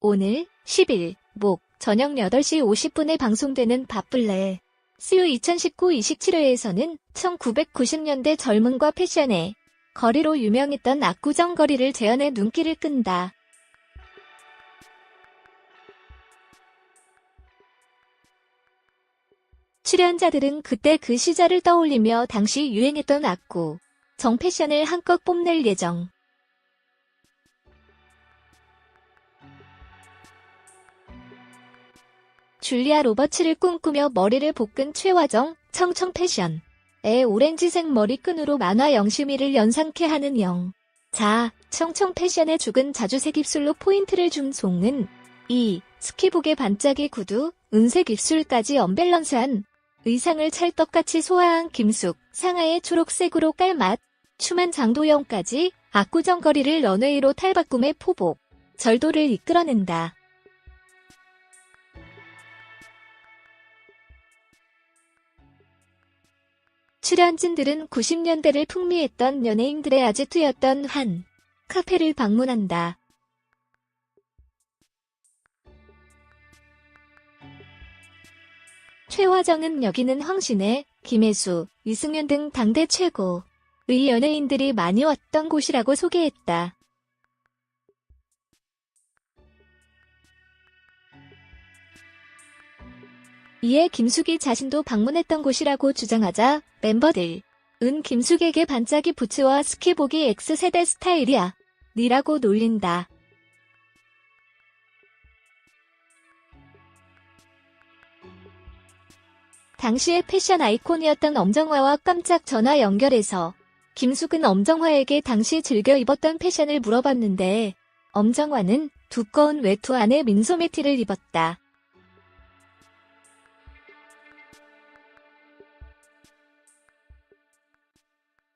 오늘 10일 목 저녁 8시 50분에 방송되는 바플레 수요 2019 27회에서는 1990년대 젊음과 패션의 거리로 유명했던 압구정 거리를 재현해 눈길을 끈다. 출연자들은 그때 그 시절을 떠올리며 당시 유행했던 압구정 패션을 한껏 뽐낼 예정. 줄리아 로버츠를 꿈꾸며 머리를 볶은 최화정, 청청 패션의 오렌지색 머리끈으로 만화 영심이를 연상케 하는 영자, 청청 패션의 죽은 자주색 입술로 포인트를 준 송은 이 스키복의 반짝이 구두, 은색 입술까지 언밸런스한 의상을 찰떡같이 소화한 김숙, 상하의 초록색으로 깔맞, 춤한 장도연까지 압구정 거리를 런웨이로 탈바꿈의 포복, 절도를 이끌어낸다. 출연진들은 90년대를 풍미했던 연예인들의 아지트였던 한 카페를 방문한다. 최화정은 여기는 황신혜, 김혜수, 이승윤 등 당대 최고의 연예인들이 많이 왔던 곳이라고 소개했다. 이에 김숙이 자신도 방문했던 곳이라고 주장하자 멤버들은 김숙에게 반짝이 부츠와 스키복이 X세대 스타일이야 니라고 놀린다. 당시의 패션 아이콘이었던 엄정화와 깜짝 전화 연결해서 김숙은 엄정화에게 당시 즐겨 입었던 패션을 물어봤는데 엄정화는 두꺼운 외투 안에 민소매 티를 입었다.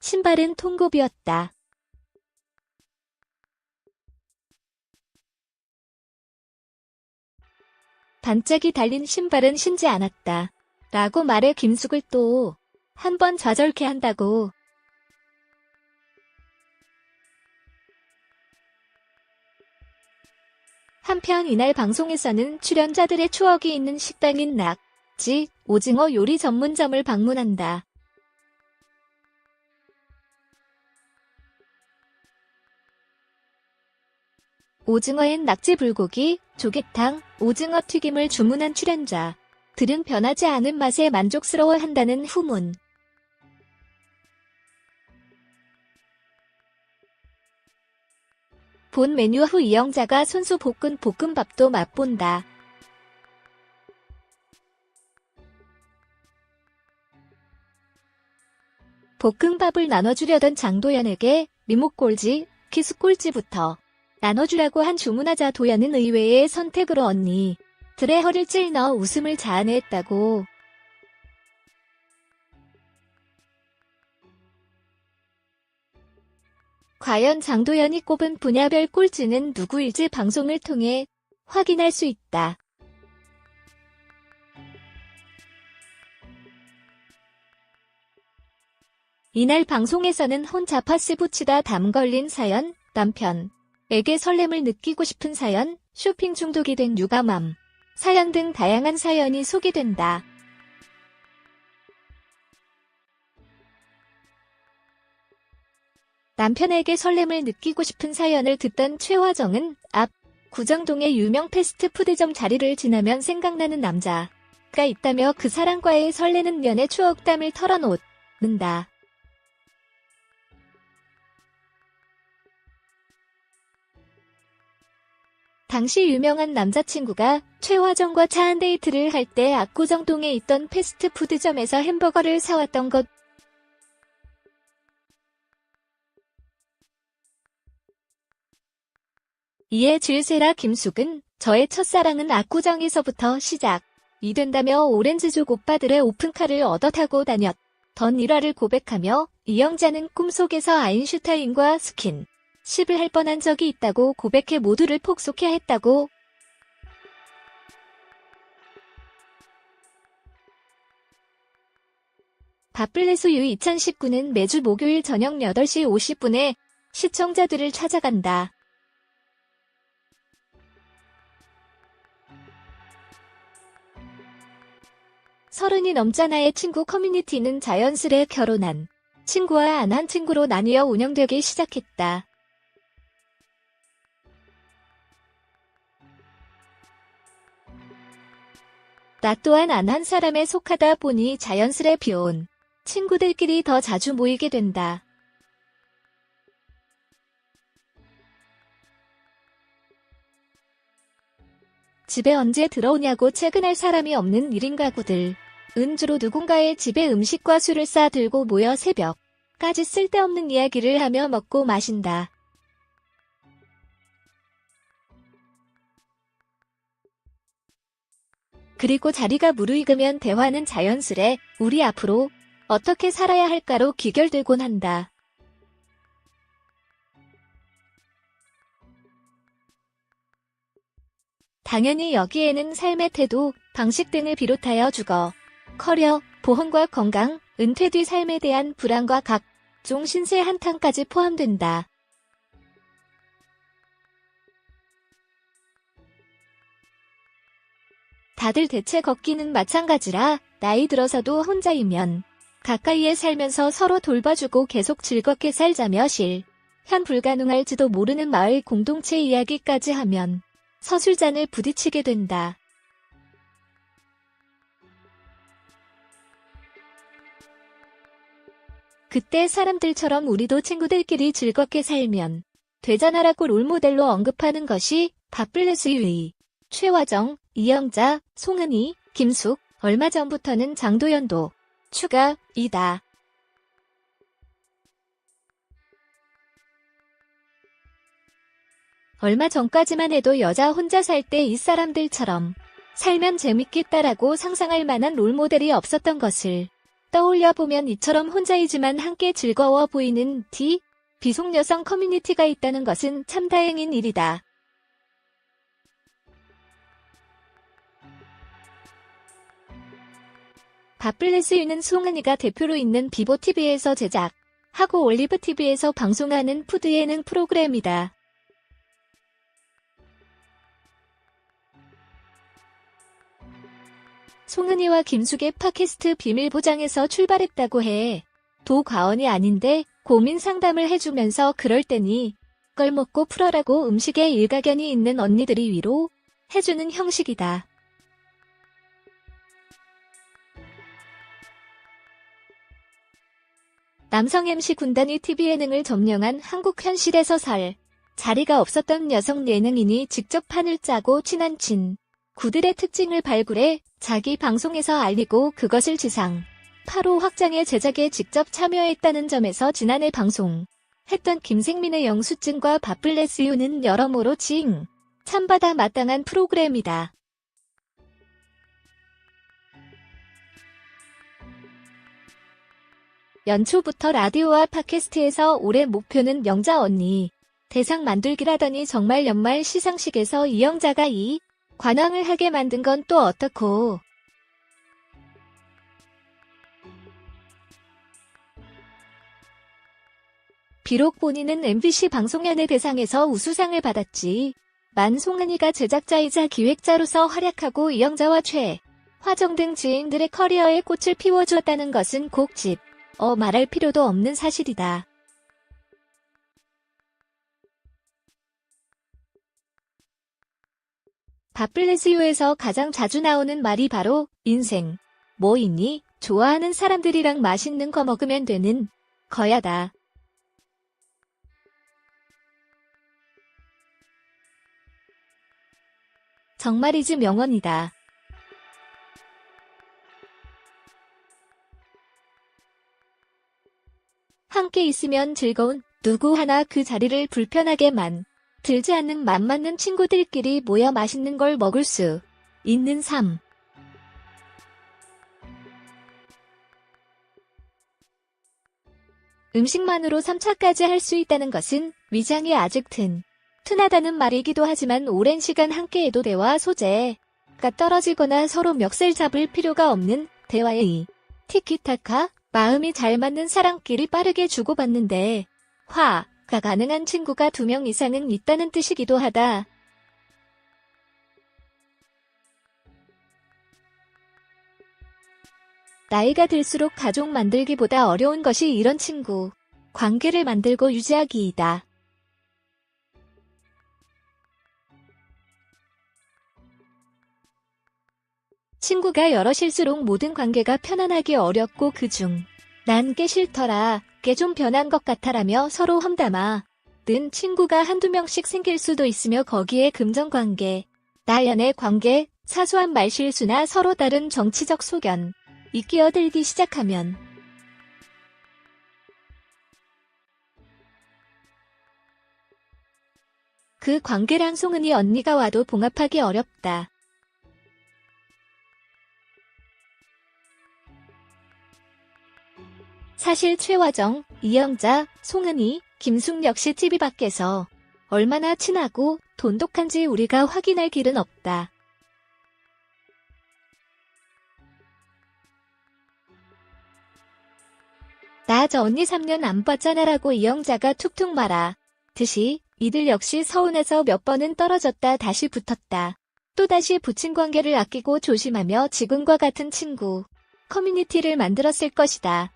신발은 통굽이었다. 반짝이 달린 신발은 신지 않았다. 라고 말해 김숙을 또 한 번 좌절케 한다고. 한편 이날 방송에서는 출연자들의 추억이 있는 식당인 낙지, 오징어 요리 전문점을 방문한다. 오징어엔 낙지 불고기, 조개탕, 오징어 튀김을 주문한 출연자들은 변하지 않은 맛에 만족스러워한다는 후문. 본 메뉴 후 이영자가 손수 볶은 볶음밥도 맛본다. 볶음밥을 나눠주려던 장도연에게 리모꼴지, 키스꼴찌부터 나눠주라고 한 주문하자 도연은 의외의 선택으로 언니들의 허를 찔러 웃음을 자아냈다고. 과연 장도연이 꼽은 분야별 꼴찌는 누구일지 방송을 통해 확인할 수 있다. 이날 방송에서는 혼자 파스 붙이다 담 걸린 사연, 남편에게 설렘을 느끼고 싶은 사연, 쇼핑 중독이 된 육아맘 사연 등 다양한 사연이 소개된다. 남편에게 설렘을 느끼고 싶은 사연을 듣던 최화정은 압구정동의 유명 패스트푸드점 자리를 지나면 생각나는 남자가 있다며 그 사람과의 설레는 연애 추억담을 털어놓는다. 당시 유명한 남자친구가 최화정과 차 한 데이트를 할 때 압구정동에 있던 패스트푸드점에서 햄버거를 사왔던 것. 이에 질세라 김숙은 저의 첫사랑은 압구정에서부터 시작이 된다며 오렌지족 오빠들의 오픈카를 얻어 타고 다녔던 일화를 고백하며 이영자는 꿈속에서 아인슈타인과 스킨십을 할 뻔한 적이 있다고 고백해 모두를 폭소케 했다고. 바플레 수요 2019는 매주 목요일 저녁 8시 50분에 시청자들을 찾아간다. 30이 넘잖아의 친구 커뮤니티는 자연스레 결혼한 친구와 안 한 친구로 나뉘어 운영되기 시작했다. 나 또한 안 한 사람에 속하다 보니 자연스레 비온 친구들끼리 더 자주 모이게 된다. 집에 언제 들어오냐고 퇴근할 사람이 없는 1인 가구들. 은주로 누군가의 집에 음식과 술을 싸들고 모여 새벽까지 쓸데없는 이야기를 하며 먹고 마신다. 그리고 자리가 무르익으면 대화는 자연스레 우리 앞으로 어떻게 살아야 할까로 귀결되곤 한다. 당연히 여기에는 삶의 태도, 방식 등을 비롯하여 주거, 커리어, 보험과 건강, 은퇴 뒤 삶에 대한 불안과 각종 신세 한탄까지 포함된다. 다들 대체 걷기는 마찬가지라 나이 들어서도 혼자이면 가까이에 살면서 서로 돌봐주고 계속 즐겁게 살자며 실현 불가능할지도 모르는 마을 공동체 이야기까지 하면 서술잔을 부딪히게 된다. 그때 사람들처럼 우리도 친구들끼리 즐겁게 살면 되잖아라고 롤모델로 언급하는 것이 밥블레스 유이, 최화정, 이영자, 송은이, 김숙, 얼마 전부터는 장도연도 추가이다. 얼마 전까지만 해도 여자 혼자 살 때 이 사람들처럼 살면 재밌겠다라고 상상할 만한 롤모델이 없었던 것을 떠올려보면 이처럼 혼자이지만 함께 즐거워 보이는 비속 여성 커뮤니티가 있다는 것은 참 다행인 일이다. 밥블레스유는 송은이가 대표로 있는 비보TV에서 제작하고 올리브TV에서 방송하는 푸드 예능 프로그램이다. 송은이와 김숙의 팟캐스트 비밀보장에서 출발했다고 해. 도과언이 아닌데 고민 상담을 해주면서 그럴 때니 걸 먹고 풀어라고 음식에 일가견이 있는 언니들이 위로 해주는 형식이다. 남성 MC 군단이 TV 예능을 점령한 한국 현실에서 살 자리가 없었던 여성 예능인이 직접 판을 짜고 친한 친구들의 특징을 발굴해 자기 방송에서 알리고 그것을 지상8호 확장해 제작에 직접 참여했다는 점에서 지난해 방송했던 김생민의 영수증과 밥블레스유는 여러모로 칭찬받아 마땅한 프로그램이다. 연초부터 라디오와 팟캐스트에서 올해 목표는 영자 언니 대상 만들기라더니 정말 연말 시상식에서 이영자가 이 관왕을 하게 만든 건 또 어떻고. 비록 본인은 MBC 방송연예 대상에서 우수상을 받았지만 송은이가 제작자이자 기획자로서 활약하고 이영자와 최화정 등 지인들의 커리어에 꽃을 피워주었다는 것은 꼭 말할 필요도 없는 사실이다. 밥블레스유에서 가장 자주 나오는 말이 바로 인생 뭐 있니? 좋아하는 사람들이랑 맛있는 거 먹으면 되는 거야다. 정말이지 명언이다. 함께 있으면 즐거운 누구 하나 그 자리를 불편하게 들지 않는 맘 맞는 친구들끼리 모여 맛있는 걸 먹을 수 있는 삶. 음식만으로 3차까지 할 수 있다는 것은 위장이 아직 튼하다는 말이기도 하지만 오랜 시간 함께해도 대화 소재가 떨어지거나 서로 멱살 잡을 필요가 없는 대화의 티키타카, 마음이 잘 맞는 사람끼리 빠르게 주고받는데 화가 가능한 친구가 2명 이상은 있다는 뜻이기도 하다. 나이가 들수록 가족 만들기보다 어려운 것이 이런 친구 관계를 만들고 유지하기이다. 친구가 여럿일수록 모든 관계가 편안하기 어렵고 그중 난 꽤 싫더라, 꽤 좀 변한 것 같아라며 서로 험담아 는 친구가 한두 명씩 생길 수도 있으며 거기에 금전관계, 나연의 관계, 사소한 말실수나 서로 다른 정치적 소견, 이 끼어들기 시작하면 그 관계랑 송은이 언니가 와도 봉합하기 어렵다. 사실 최화정, 이영자, 송은이, 김숙 역시 TV 밖에서 얼마나 친하고 돈독한지 우리가 확인할 길은 없다. 나 저 언니 3년 안 봤잖아라고 이영자가 툭툭 말아 듯이 이들 역시 서운해서 몇 번은 떨어졌다 다시 붙었다. 또다시 부친 관계를 아끼고 조심하며 지금과 같은 친구 커뮤니티를 만들었을 것이다.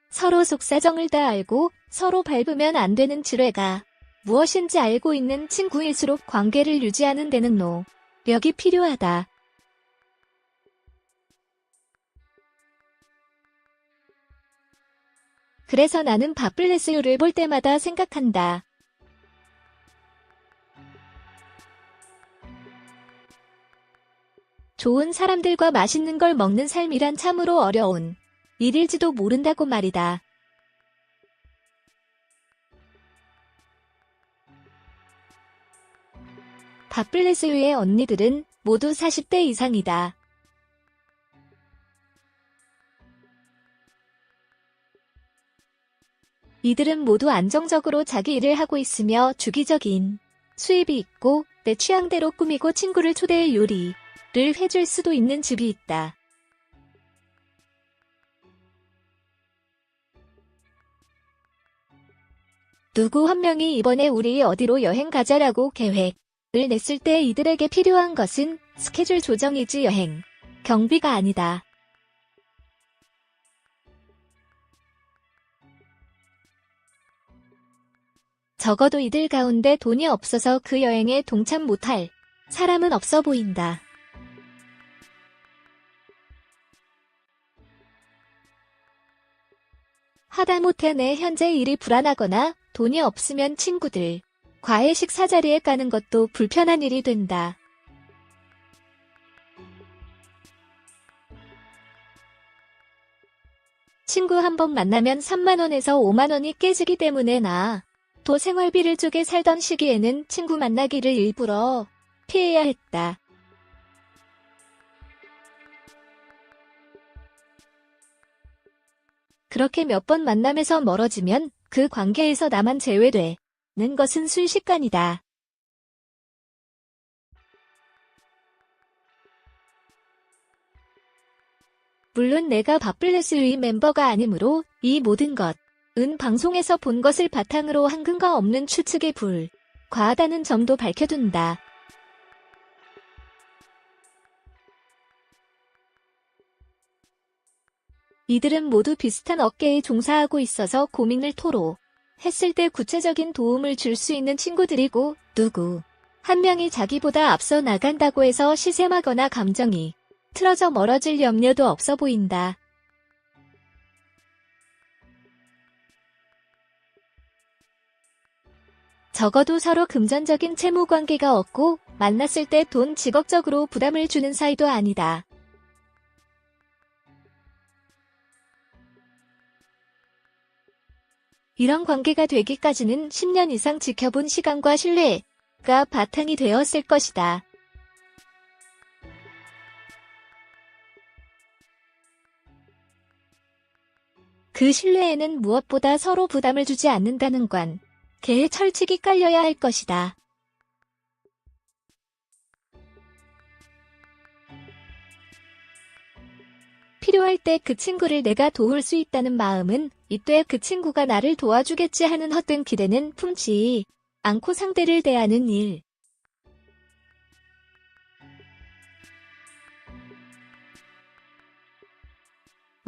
서로 속사정을 다 알고 서로 밟으면 안 되는 지뢰가 무엇인지 알고 있는 친구일수록 관계를 유지하는 데는 노력이 필요하다. 그래서 나는 밥블레스유를 볼 때마다 생각한다. 좋은 사람들과 맛있는 걸 먹는 삶이란 참으로 어려운 일일지도 모른다고 말이다. 밥블레스유의 언니들은 모두 40대 이상이다. 이들은 모두 안정적으로 자기 일을 하고 있으며 주기적인 수입이 있고 내 취향대로 꾸미고 친구를 초대해 요리를 해줄 수도 있는 집이 있다. 누구 한 명이 이번에 우리 어디로 여행 가자라고 계획을 냈을 때 이들에게 필요한 것은 스케줄 조정이지 여행 경비가 아니다. 적어도 이들 가운데 돈이 없어서 그 여행에 동참 못할 사람은 없어 보인다. 하다못해 내 현재 일이 불안하거나 돈이 없으면 친구들 과의 식사 자리에 가는 것도 불편한 일이 된다. 친구 한 번 만나면 3만 원에서 5만 원이 깨지기 때문에 도 생활비를 쪼개 살던 시기에는 친구 만나기를 일부러 피해야 했다. 그렇게 몇 번 만남에서 멀어지면 그 관계에서 나만 제외되는 것은 순식간이다. 물론 내가 밥블레스유의 멤버가 아니므로 이 모든 것은 방송에서 본 것을 바탕으로 한 근거 없는 추측에 불과하다는 점도 밝혀둔다. 이들은 모두 비슷한 업계에 종사하고 있어서 고민을 토로했을 때 구체적인 도움을 줄 수 있는 친구들이고 누구 한 명이 자기보다 앞서 나간다고 해서 시샘하거나 감정이 틀어져 멀어질 염려도 없어 보인다. 적어도 서로 금전적인 채무 관계가 없고 만났을 때 돈 직업적으로 부담을 주는 사이도 아니다. 이런 관계가 되기까지는 10년 이상 지켜본 시간과 신뢰가 바탕이 되었을 것이다. 그 신뢰에는 무엇보다 서로 부담을 주지 않는다는 관계의 철칙이 깔려야 할 것이다. 필요할 때 그 친구를 내가 도울 수 있다는 마음은 이때 그 친구가 나를 도와주겠지 하는 헛된 기대는 품지 않고 상대를 대하는 일.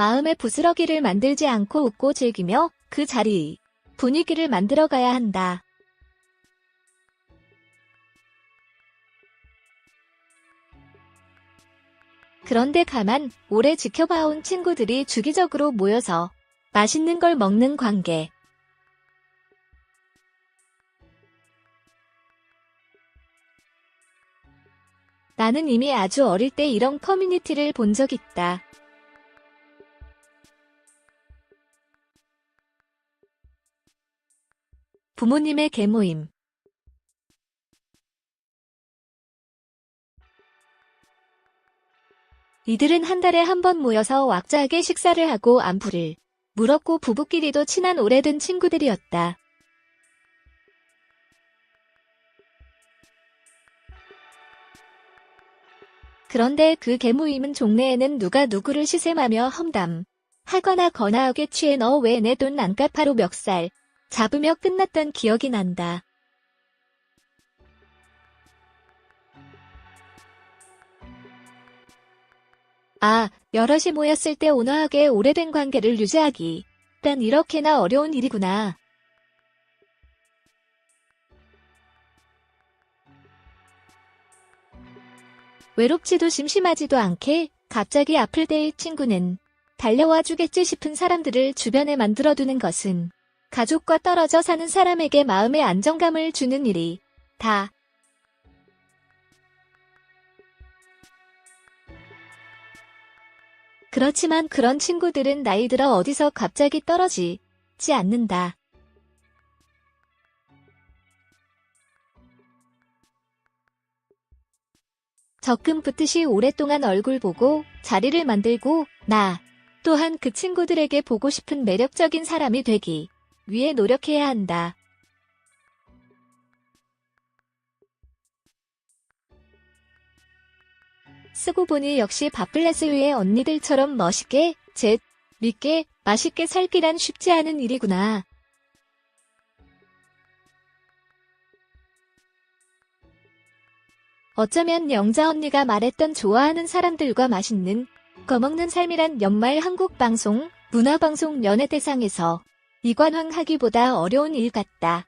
마음의 부스러기를 만들지 않고 웃고 즐기며 그 자리, 분위기를 만들어가야 한다. 그런데 가만 오래 지켜봐온 친구들이 주기적으로 모여서 맛있는 걸 먹는 관계. 나는 이미 아주 어릴 때 이런 커뮤니티를 본 적 있다. 부모님의 계모임. 이들은 한 달에 한 번 모여서 왁자하게 식사를 하고 안부를 물었고 부부끼리도 친한 오래된 친구들이었다. 그런데 그 계모임은 종례에는 누가 누구를 시샘하며 험담 하거나 거나하게 취해 너 왜 내 돈 안 갚아로 멱살 잡으며 끝났던 기억이 난다. 아, 여럿이 모였을 때 온화하게 오래된 관계를 유지하기. 난 이렇게나 어려운 일이구나. 외롭지도 심심하지도 않게 갑자기 아플 때의 친구는 달려와 주겠지 싶은 사람들을 주변에 만들어두는 것은 가족과 떨어져 사는 사람에게 마음의 안정감을 주는 일이 다. 그렇지만 그런 친구들은 나이 들어 어디서 갑자기 떨어지지 않는다. 적금 붙듯이 오랫동안 얼굴 보고 자리를 만들고 나 또한 그 친구들에게 보고 싶은 매력적인 사람이 되기 위해 노력해야 한다. 쓰고 보니 역시 밥플레스 위의 언니들처럼 멋있게, 믿게, 맛있게 살기란 쉽지 않은 일이구나. 어쩌면 영자 언니가 말했던 좋아하는 사람들과 맛있는 거 먹는 삶이란 연말 한국방송, 문화방송 연예대상에서 이관왕하기보다 어려운 일 같다.